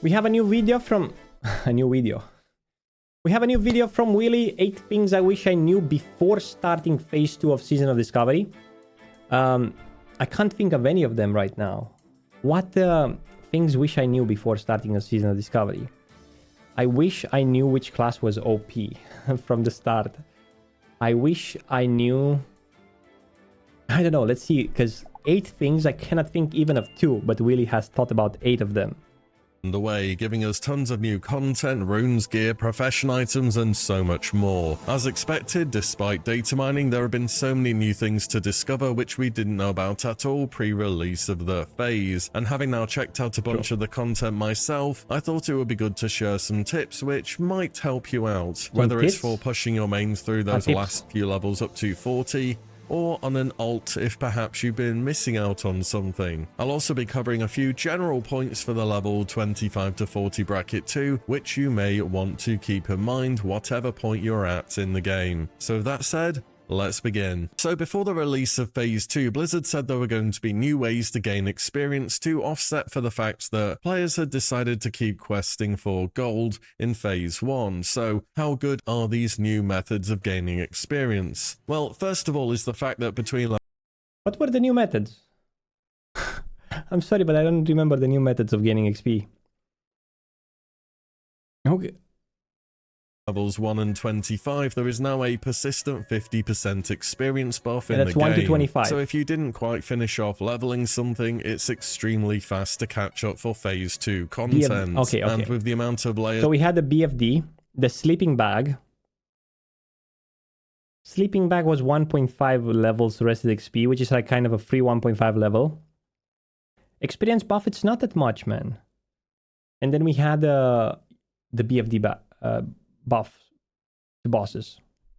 We have a new video from... a new video. We have a new video from Willy. 8 things I wish I knew before starting phase 2 of Season of Discovery. I can't think of any of them right now. What things wish I knew before starting a Season of Discovery? I wish I knew which class was OP from the start. I wish I knew... I don't know, let's see, because 8 things, I cannot think even of 2, but Willy has thought about 8 of them. The way, giving us tons of new content, runes, gear, profession items, and so much more. As expected, despite data mining, there have been so many new things to discover which we didn't know about at all pre-release of the phase, and having now checked out a bunch of the content myself, I thought it would be good to share some tips which might help you out, whether it's for pushing your mains through those last few levels up to 40, or on an alt if perhaps you've been missing out on something. I'll also be covering a few general points for the level 25 to 40 bracket too, which you may want to keep in mind whatever point you're at in the game. So with that said, let's begin. So before the release of Phase 2, Blizzard said there were going to be new ways to gain experience to offset for the fact that players had decided to keep questing for gold in Phase 1. So how good are these new methods of gaining experience? Well, first of all is the fact that between... What were the new methods? I'm sorry, but I don't remember the new methods of gaining XP. Okay. Levels 1 and 25, there is now a persistent 50% experience buff in the game. That's 1 to 25. So if you didn't quite finish off leveling something, it's extremely fast to catch up for Phase 2 content. Okay. And with the amount of layers... So we had the BFD, the sleeping bag. Sleeping bag was 1.5 levels rested XP, which is like kind of a free 1.5 level. Experience buff, it's not that much, man. And then we had the BFD buff to bosses.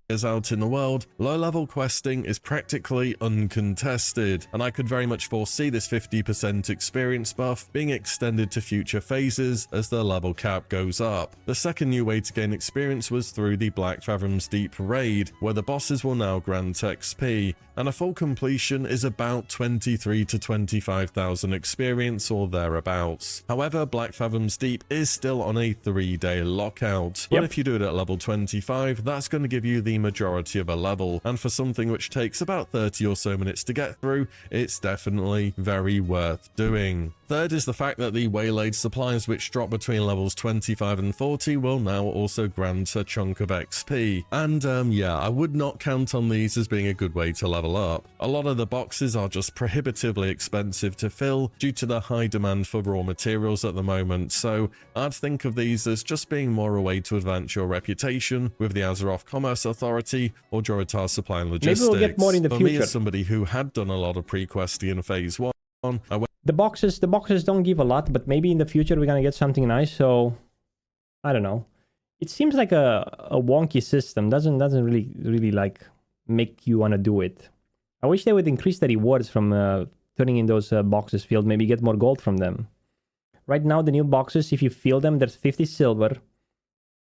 Is out in the world, low-level questing is practically uncontested, and I could very much foresee this 50% experience buff being extended to future phases as the level cap goes up. The second new way to gain experience was through the Black Fathoms Deep raid, where the bosses will now grant XP, and a full completion is about 23 to 25,000 experience or thereabouts. However, Black Fathoms Deep is still on a 3-day lockout, but if you do it at level 25, that's going to give you the majority of a level, and for something which takes about 30 or so minutes to get through, it's definitely very worth doing. Third is the fact that the waylaid supplies which drop between levels 25 and 40 will now also grant a chunk of XP, and yeah, I would not count on these as being a good way to level up. A lot of the boxes are just prohibitively expensive to fill due to the high demand for raw materials at the moment, so I'd think of these as just being more a way to advance your reputation with the Azeroth Commerce Authority or Joritar Supply and Logistics. Maybe we'll get more in the future. For me, as somebody who had done a lot of pre-questing in Phase 1, the boxes don't give a lot, but maybe in the future we're gonna get something nice. So I don't know. It seems like a wonky system. Doesn't really like make you wanna do it. I wish they would increase the rewards from turning in those boxes filled. Maybe get more gold from them. Right now, the new boxes, if you fill them, there's 50 silver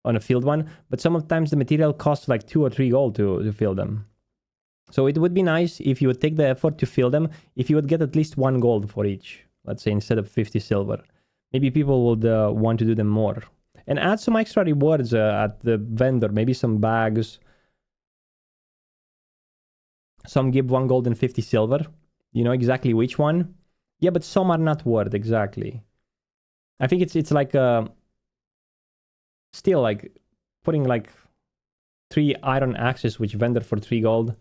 on a filled one, but sometimes the material costs like 2 or 3 gold to fill them. So it would be nice if you would take the effort to fill them, if you would get at least 1 gold for each, let's say, instead of 50 silver. Maybe people would want to do them more. And add some extra rewards at the vendor, maybe some bags. Some give 1 gold and 50 silver. You know exactly which one? Yeah, but some are not worth exactly. I think it's like still like putting like 3 iron axes which vendor for 3 gold.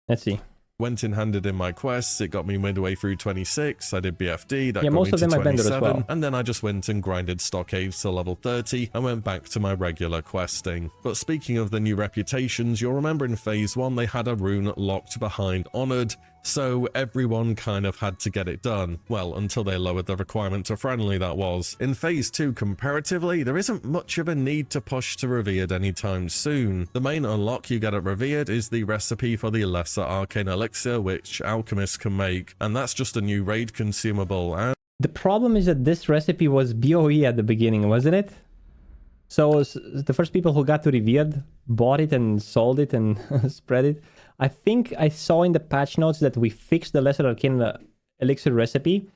Let's see. Went in-handed in my quests, it got me midway through 26, I did BFD, that got most me of to them are vendor 27, as well. and then I just went and grinded stockades to level 30 and went back to my regular questing. But speaking of the new reputations, you'll remember in Phase 1 they had a rune locked behind Honored, so everyone kind of had to get it done. Well, until they lowered the requirement to friendly, that was. In Phase 2, comparatively, there isn't much of a need to push to Revered anytime soon. The main unlock you get at Revered is the recipe for the Lesser Arcane Elixir, which alchemists can make, and that's just a new raid consumable. And the problem is that this recipe was BOE at the beginning, wasn't it? So the first people who got to Revered bought it and sold it and spread it. I think I saw in the patch notes that we fixed the Lesser Arcane Elixir recipe,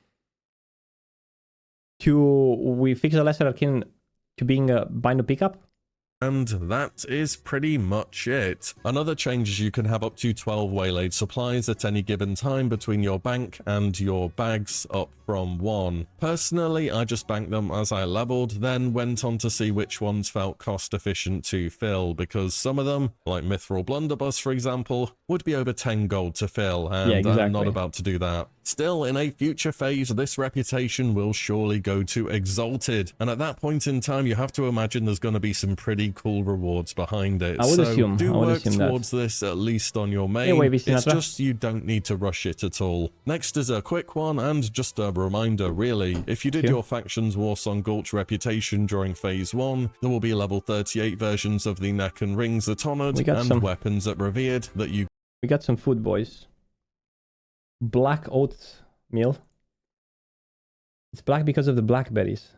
we fix the lesser arcane to being a bind to pickup. And that is pretty much it. Another change is you can have up to 12 waylaid supplies at any given time between your bank and your bags, up from 1. Personally, I just banked them as I leveled, then went on to see which ones felt cost efficient to fill, because some of them, like Mithril Blunderbuss for example, would be over 10 gold to fill, and yeah, exactly. I'm not about to do that. Still, in a future phase, this reputation will surely go to Exalted, and at that point in time, you have to imagine there's going to be some pretty cool rewards behind it. I would assume. Do work assume towards this, at least on your main. Anyway, it's just you don't need to rush it at all. Next is a quick one, and just a reminder, really. If you did your faction's Warsong Gulch reputation during Phase 1, there will be level 38 versions of the neck and rings at Honored, and weapons at Revered that you... We got some food, boys. Black oatmeal. It's black because of the blackberries.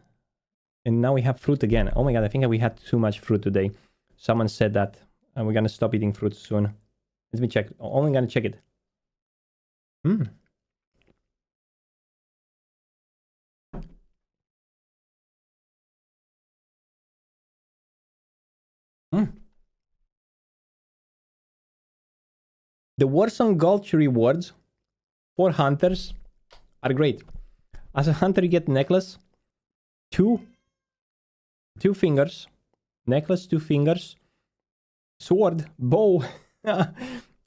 And now we have fruit again. Oh my god, I think we had too much fruit today. Someone said that. And we're gonna stop eating fruit soon. Let me check. Only gonna check it. The Warsong Gulch rewards for hunters are great. As a hunter, you get necklace, two fingers, necklace, 2 fingers, sword, bow,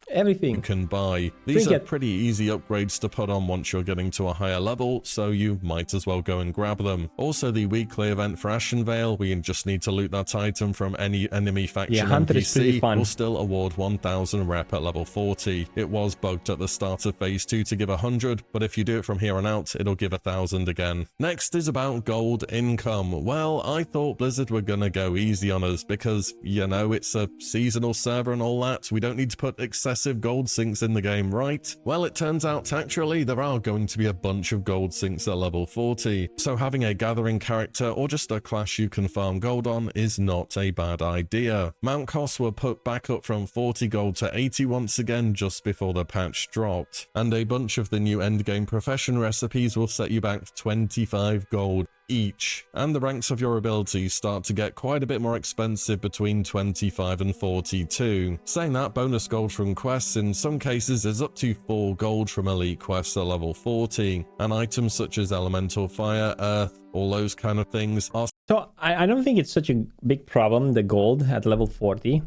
everything you can buy. These are pretty easy upgrades to put on once you're getting to a higher level, so you might as well go and grab them. Also, the weekly event for Ashen Vale, we just need to loot that item from any enemy faction NPC, will still award 1000 rep at level 40. It was bugged at the start of Phase 2 to give 100, but if you do it from here on out, it'll give 1000 again. Next is about gold income. Well, I thought Blizzard were gonna go easy on us because, you know, it's a seasonal server and all that. We don't need to put excessive gold sinks in the game, right? Well, it turns out actually there are going to be a bunch of gold sinks at level 40, so having a gathering character or just a class you can farm gold on is not a bad idea. Mount costs were put back up from 40 gold to 80 once again just before the patch dropped, and a bunch of the new endgame profession recipes will set you back 25 gold each, and the ranks of your abilities start to get quite a bit more expensive between 25 and 42. Saying that, bonus gold from quests in some cases is up to 4 gold from elite quests at level 40, and items such as elemental fire, earth, all those kind of things are... So I don't think it's such a big problem, the gold at level 40,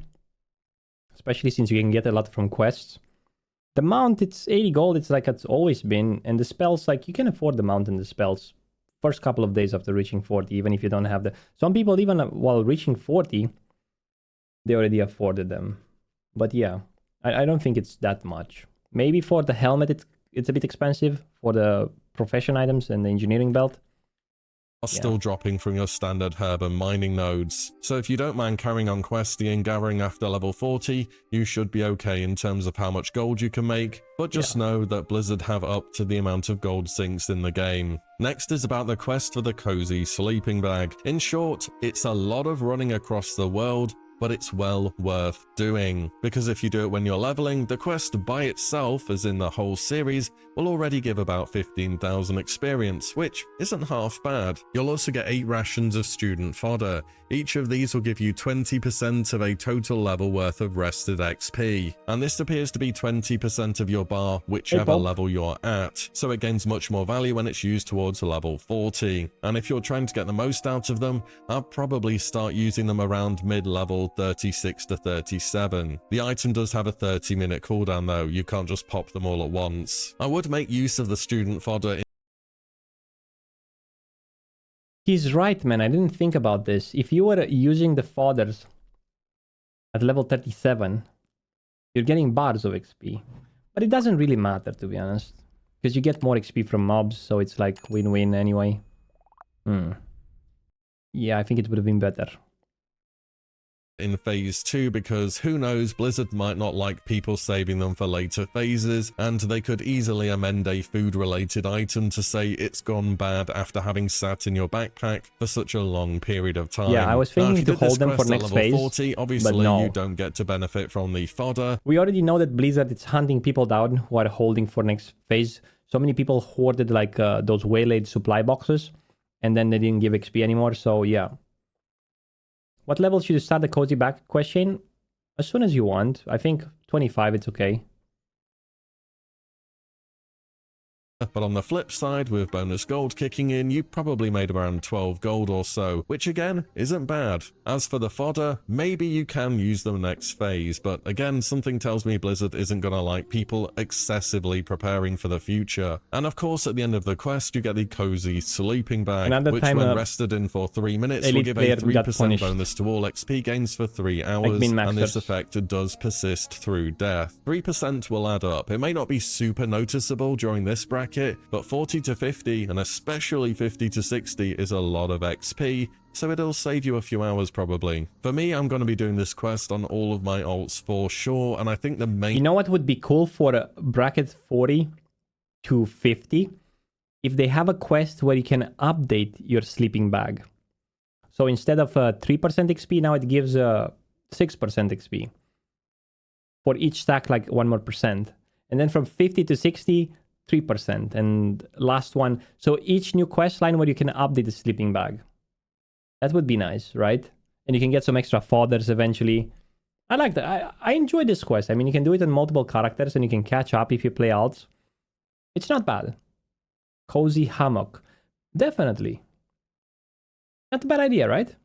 especially since you can get a lot from quests. The mount, it's 80 gold, it's like it's always been, and the spells, like you can afford the mount and the spells first couple of days after reaching 40, even if you don't have the... Some people, even while reaching 40, they already afforded them. But yeah, I don't think it's that much. Maybe for the helmet, it's a bit expensive. For the profession items and the engineering belt, are still dropping from your standard herb and mining nodes. So if you don't mind carrying on questing and gathering after level 40, you should be okay in terms of how much gold you can make, but just know that Blizzard have up to the amount of gold sinks in the game. Next is about the quest for the cozy sleeping bag. In short, it's a lot of running across the world, but it's well worth doing, because if you do it when you're leveling, the quest by itself, as in the whole series, will already give about 15,000 experience, which isn't half bad. You'll also get 8 rations of student fodder. Each of these will give you 20% of a total level worth of rested XP, and this appears to be 20% of your bar, whichever level you're at, so it gains much more value when it's used towards level 40. And if you're trying to get the most out of them, I'll probably start using them around mid-level 36 to 37. The item does have a 30-minute cooldown though, you can't just pop them all at once. I would make use of the student fodder. He's right, man. I didn't think about this. If you were using the fodders at level 37, you're getting bars of XP. But it doesn't really matter, to be honest. Because you get more XP from mobs, so it's like win-win anyway. Yeah, I think it would have been better in phase 2, because who knows, Blizzard might not like people saving them for later phases, and they could easily amend a food related item to say it's gone bad after having sat in your backpack for such a long period of time. Yeah, I was thinking to hold them for next phase, 40, obviously but no. You don't get to benefit from the fodder. We already know that Blizzard is hunting people down who are holding for next phase. So many people hoarded like those waylaid supply boxes, and then they didn't give XP anymore. So yeah. What level should you start the cozy back quest chain? As soon as you want. I think 25, it's okay. But on the flip side, with bonus gold kicking in, you probably made around 12 gold or so, which again, isn't bad. As for the fodder, maybe you can use them next phase, but again, something tells me Blizzard isn't gonna like people excessively preparing for the future. And of course, at the end of the quest, you get the cozy sleeping bag, which when rested in for 3 minutes will give a 3% bonus to all XP gains for 3 hours, and this effect does persist through death. 3% will add up. It may not be super noticeable during this bracket, but 40 to 50 and especially 50 to 60 is a lot of XP, so it'll save you a few hours probably. For me, I'm going to be doing this quest on all of my alts for sure, and I think the main... You know what would be cool for a bracket 40 to 50? If they have a quest where you can update your sleeping bag. So instead of 3% XP, now it gives 6% XP. For each stack, like 1 more percent. And then from 50 to 60, 3%, and last one. So each new quest line where you can update the sleeping bag. That would be nice, right? And you can get some extra fodders eventually. I like that. I enjoy this quest. I mean, you can do it on multiple characters and you can catch up if you play alts. It's not bad. Cozy hammock. Definitely. Not a bad idea, right?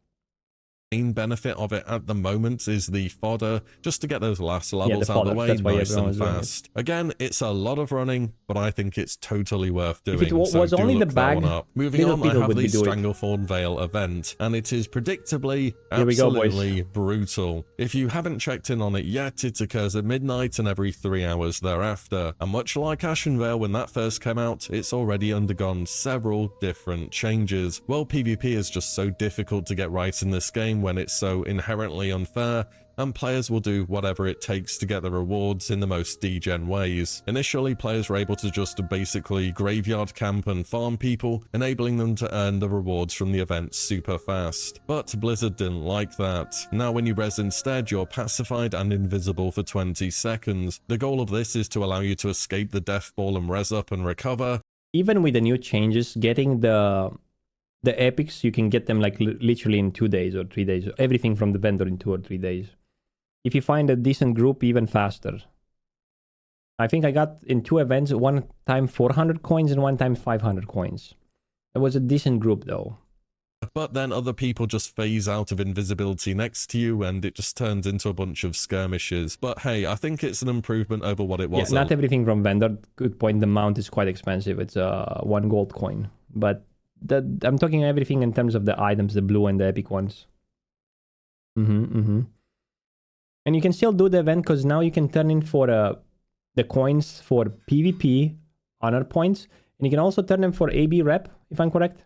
Main benefit of it at the moment is the fodder, just to get those last levels out of the way nice and fast. Again, it's a lot of running, but I think it's totally worth doing. If it was only the bag, moving on, I have the Stranglethorn Vale event, and it is predictably absolutely brutal. If you haven't checked in on it yet, it occurs at midnight and every 3 hours thereafter. And much like Ashenvale when that first came out, it's already undergone several different changes. Well, PvP is just so difficult to get right in this game when it's so inherently unfair, and players will do whatever it takes to get the rewards in the most degen ways. Initially, players were able to just basically graveyard camp and farm people, enabling them to earn the rewards from the event super fast. But Blizzard didn't like that. Now when you res instead, you're pacified and invisible for 20 seconds. The goal of this is to allow you to escape the death ball and res up and recover. Even with the new changes, getting the epics, you can get them like literally in 2 days or 3 days. Everything from the vendor in 2 or 3 days. If you find a decent group, even faster. I think I got in 2 events, one time 400 coins and one time 500 coins. It was a decent group though. But then other people just phase out of invisibility next to you and it just turns into a bunch of skirmishes. But hey, I think it's an improvement over what it was. Yeah, not everything from vendor. Good point. The mount is quite expensive. It's 1 gold coin. But I'm talking everything in terms of the items, the blue and the epic ones. And you can still do the event because now you can turn in for the coins for PvP, honor points, and you can also turn them for AB rep, if I'm correct.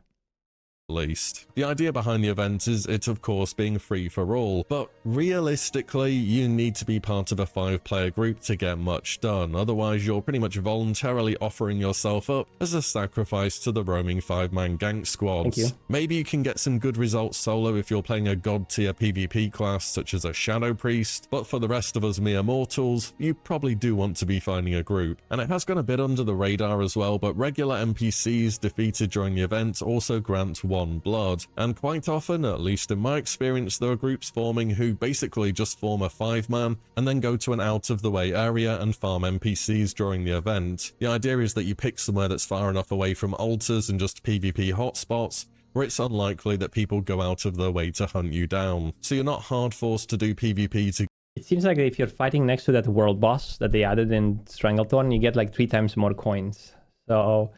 Least. The idea behind the event is it of course being free for all, but realistically you need to be part of a 5-player group to get much done, otherwise you're pretty much voluntarily offering yourself up as a sacrifice to the roaming 5-man gank squads. Maybe you can get some good results solo if you're playing a god tier PvP class such as a Shadow Priest, but for the rest of us mere mortals, you probably do want to be finding a group. And it has gone a bit under the radar as well, but regular NPCs defeated during the event also grant 1 blood, and quite often, at least in my experience, there are groups forming who basically just form a 5-man and then go to an out-of-the-way area and farm NPCs during the event. The idea is that you pick somewhere that's far enough away from altars and just PvP hotspots where it's unlikely that people go out of their way to hunt you down, so you're not hard forced to do PvP to... It seems like if you're fighting next to that world boss that they added in Stranglethorn, you get like 3 times more coins. So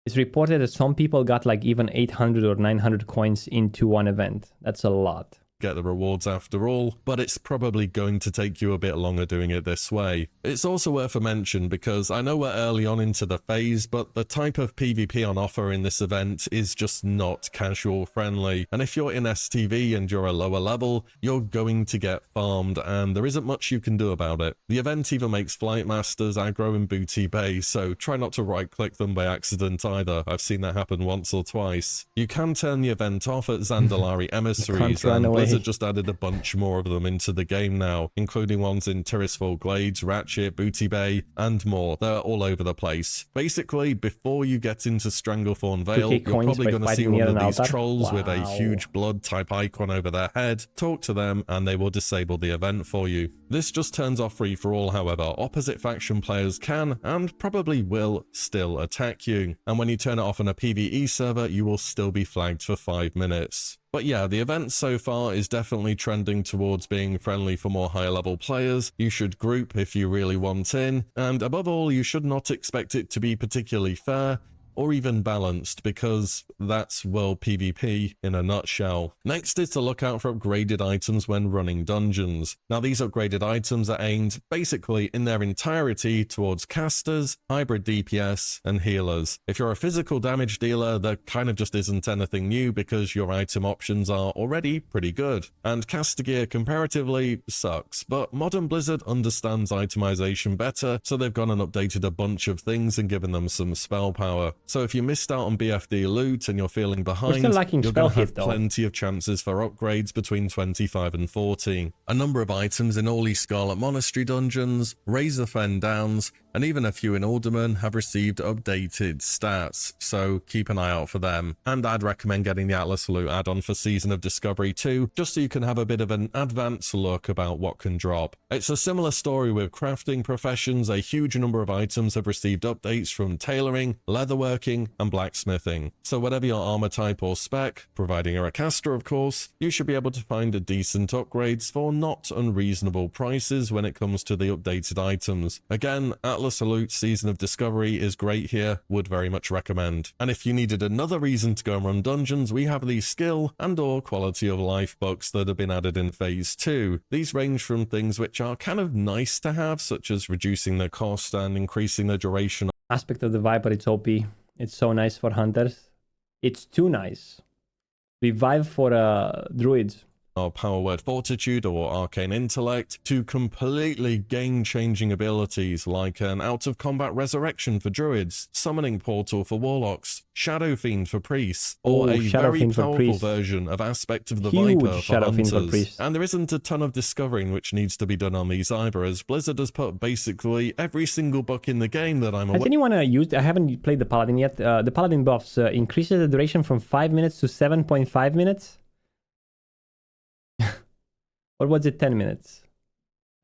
it's reported that some people got like even 800 or 900 coins into one event. That's a lot. Get the rewards after all, but it's probably going to take you a bit longer doing it this way. It's also worth a mention because I know we're early on into the phase, but the type of PvP on offer in this event is just not casual friendly, and if you're in STV and you're a lower level, you're going to get farmed and there isn't much you can do about it. The event even makes flight masters aggro in booty bay, so try not to right click them by accident either. I've seen that happen once or twice. You can turn the event off at Zandalari emissaries, and Blizzard just added a bunch more of them into the game now, including ones in Tirisfal Glades, Ratchet, Booty Bay, and more. They're all over the place. Basically, before you get into Stranglethorn Vale, you're probably going to see one of these trolls with a huge blood type icon over their head. Talk to them and they will disable the event for you. This just turns off free for all, however. Opposite faction players can and probably will still attack you. And when you turn it off on a PvE server, you will still be flagged for 5 minutes. But yeah, the event so far is definitely trending towards being friendly for more higher level players. You should group if you really want in, and above all, you should not expect it to be particularly fair or even balanced, because that's world PvP in a nutshell. Next is to look out for upgraded items when running dungeons. Now these upgraded items are aimed basically in their entirety towards casters, hybrid DPS, and healers. If you're a physical damage dealer, there kind of just isn't anything new because your item options are already pretty good. And caster gear comparatively sucks, but modern Blizzard understands itemization better, so they've gone and updated a bunch of things and given them some spell power. So if you missed out on BFD loot and you're feeling behind, you're going to have plenty of chances for upgrades between 25 and 40. A number of items in all these Scarlet Monastery dungeons, Razorfen Downs, and even a few in Alderman have received updated stats, so keep an eye out for them. And I'd recommend getting the Atlas Loot add-on for Season of Discovery too, just so you can have a bit of an advanced look about what can drop. It's a similar story with crafting professions. A huge number of items have received updates from tailoring, leatherworking, and blacksmithing. So whatever your armor type or spec, providing you're a caster of course, you should be able to find decent upgrades for not unreasonable prices when it comes to the updated items. Again, Atlas Loot Season of Discovery is great here, would very much recommend. And if you needed another reason to go and run dungeons, we have the skill and or quality of life books that have been added in phase 2. These range from things which are kind of nice to have, such as reducing the cost and increasing the duration. Aspect of the Viper, it's OP. It's so nice for hunters. It's too nice. Revive for druids. Or Power Word Fortitude or Arcane Intellect, to completely game-changing abilities like an out-of-combat resurrection for druids, summoning portal for warlocks, Shadow Fiend for priests, or a very powerful version of Aspect of the Viper for hunters. And there isn't a ton of discovering which needs to be done on these either, as Blizzard has put basically every single book in the game that I'm aware of. Has anyone used, I haven't played the Paladin yet, the Paladin buffs increases the duration from 5 minutes to 7.5 minutes? Or was it 10 minutes?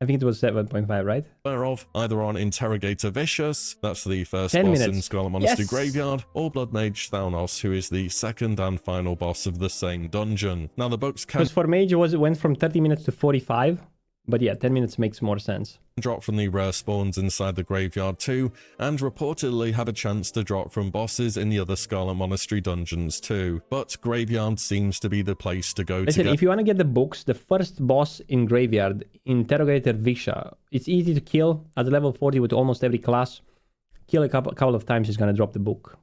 I think it was 7.5, right? Of either on Interrogator Vicious, that's the first boss in Scarlet Monastery Graveyard, or Blood Mage Thanos, who is the second and final boss of the same dungeon. Now the books can... Because for Mage it went from 30 minutes to 45, but yeah, 10 minutes makes more sense. Drop from the rare spawns inside the graveyard too, and reportedly have a chance to drop from bosses in the other Scarlet Monastery dungeons too. But Graveyard seems to be the place to go. Listen, if you want to get the books, the first boss in Graveyard, Interrogator Visha, it's easy to kill at level 40 with almost every class. Kill a couple of times, he's going to drop the book.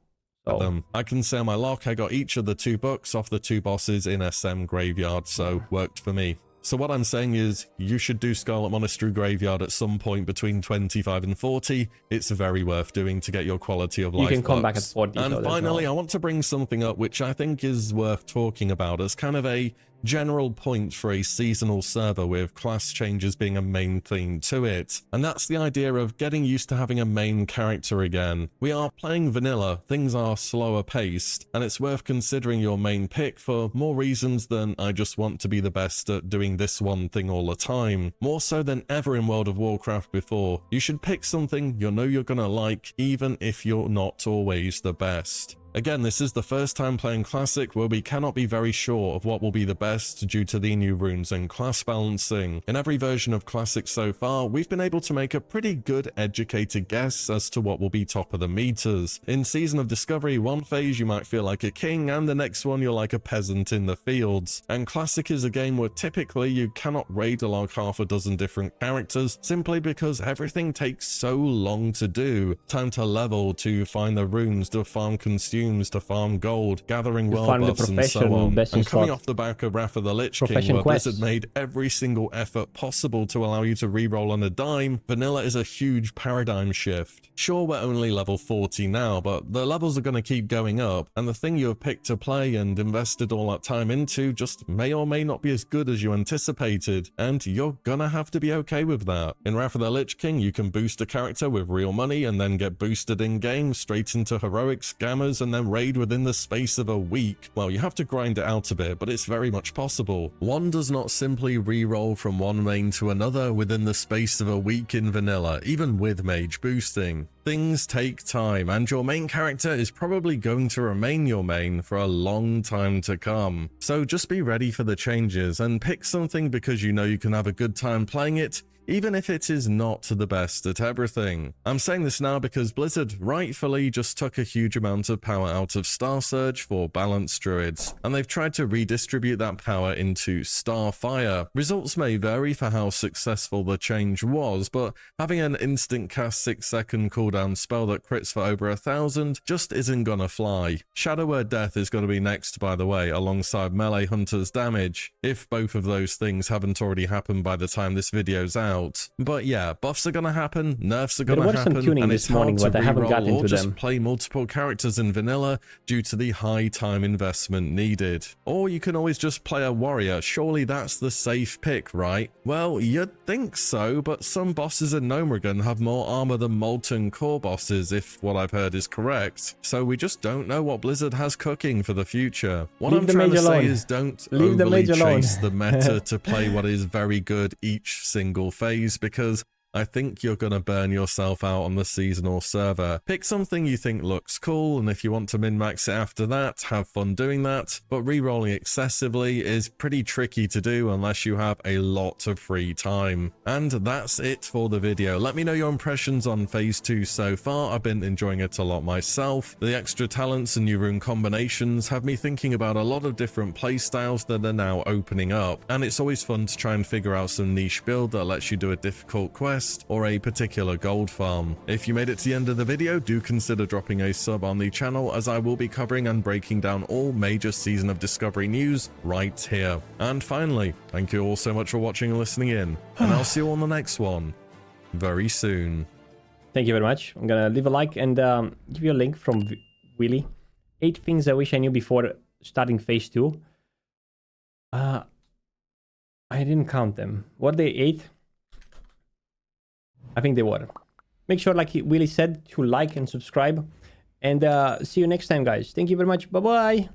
So. I can say on my lock, I got each of the 2 books off the 2 bosses in SM Graveyard, so worked for me. So what I'm saying is, you should do Scarlet Monastery Graveyard at some point between 25 and 40. It's very worth doing to get your quality of life. You can come back at 40. And finally, I want to bring something up which I think is worth talking about as kind of a general point for a seasonal server with class changes being a main theme to it. And that's the idea of getting used to having a main character again. We are playing vanilla, things are slower paced, and it's worth considering your main pick for more reasons than I just want to be the best at doing this one thing all the time. More so than ever in World of Warcraft before, you should pick something you know you're gonna like, even if you're not always the best. Again, this is the first time playing Classic where we cannot be very sure of what will be the best due to the new runes and class balancing. In every version of Classic so far, we've been able to make a pretty good educated guess as to what will be top of the meters. In Season of Discovery, one phase you might feel like a king and the next one you're like a peasant in the fields. And Classic is a game where typically you cannot raid like half a dozen different characters simply because everything takes so long to do. Time to level, to find the runes, to farm consume costumes to farm gold, gathering To world farm the buffs and so profession, on. best in And coming slot. off the back of Wrath of the Lich King, Profession where quests. Blizzard made every single effort possible to allow you to reroll on a dime, vanilla is a huge paradigm shift. Sure, we're only level 40 now, but the levels are going to keep going up, and the thing you have picked to play and invested all that time into just may or may not be as good as you anticipated, and you're gonna have to be okay with that. In Wrath of the Lich King, you can boost a character with real money and then get boosted in-game straight into heroic scammers and then raid within the space of a week. Well, you have to grind it out a bit, but it's very much possible. One does not simply re-roll from one main to another within the space of a week in vanilla, even with mage boosting. Things take time, and your main character is probably going to remain your main for a long time to come. So just be ready for the changes and pick something because you know you can have a good time playing it, even if it is not the best at everything. I'm saying this now because Blizzard rightfully just took a huge amount of power out of Star Surge for balanced druids, and they've tried to redistribute that power into Starfire. Results may vary for how successful the change was, but having an instant cast 6-second cooldown spell that crits for over 1,000 just isn't gonna fly. Shadow Word Death is gonna be next, by the way, alongside Melee Hunter's damage, if both of those things haven't already happened by the time this video's out. But yeah, buffs are gonna happen, nerfs are gonna happen, and it's hard to reroll or just play multiple characters in vanilla due to the high time investment needed. Or you can always just play a warrior, surely that's the safe pick, right? Well, you'd think so, but some bosses in Gnomeregan have more armor than Molten Core bosses, if what I've heard is correct. So we just don't know what Blizzard has cooking for the future. What I'm trying to say is don't overly chase the meta to play what is very good each single phase, because I think you're gonna burn yourself out on the seasonal server. Pick something you think looks cool, and if you want to min-max it after that, have fun doing that, but re-rolling excessively is pretty tricky to do unless you have a lot of free time. And that's it for the video. Let me know your impressions on Phase 2 so far. I've been enjoying it a lot myself. The extra talents and new rune combinations have me thinking about a lot of different playstyles that are now opening up, and it's always fun to try and figure out some niche build that lets you do a difficult quest or a particular gold farm. If you made it to the end of the video, do consider dropping a sub on the channel, as I will be covering and breaking down all major Season of Discovery news right here. And finally, thank you all so much for watching and listening in, and I'll see you on the next one very soon. Thank you very much. I'm gonna leave a like and give you a link from Willy. 8 things I wish I knew before starting Phase 2. I didn't count them. What they 8? I think they were. Make sure, like Willy said, to like and subscribe. And see you next time, guys. Thank you very much. Bye-bye.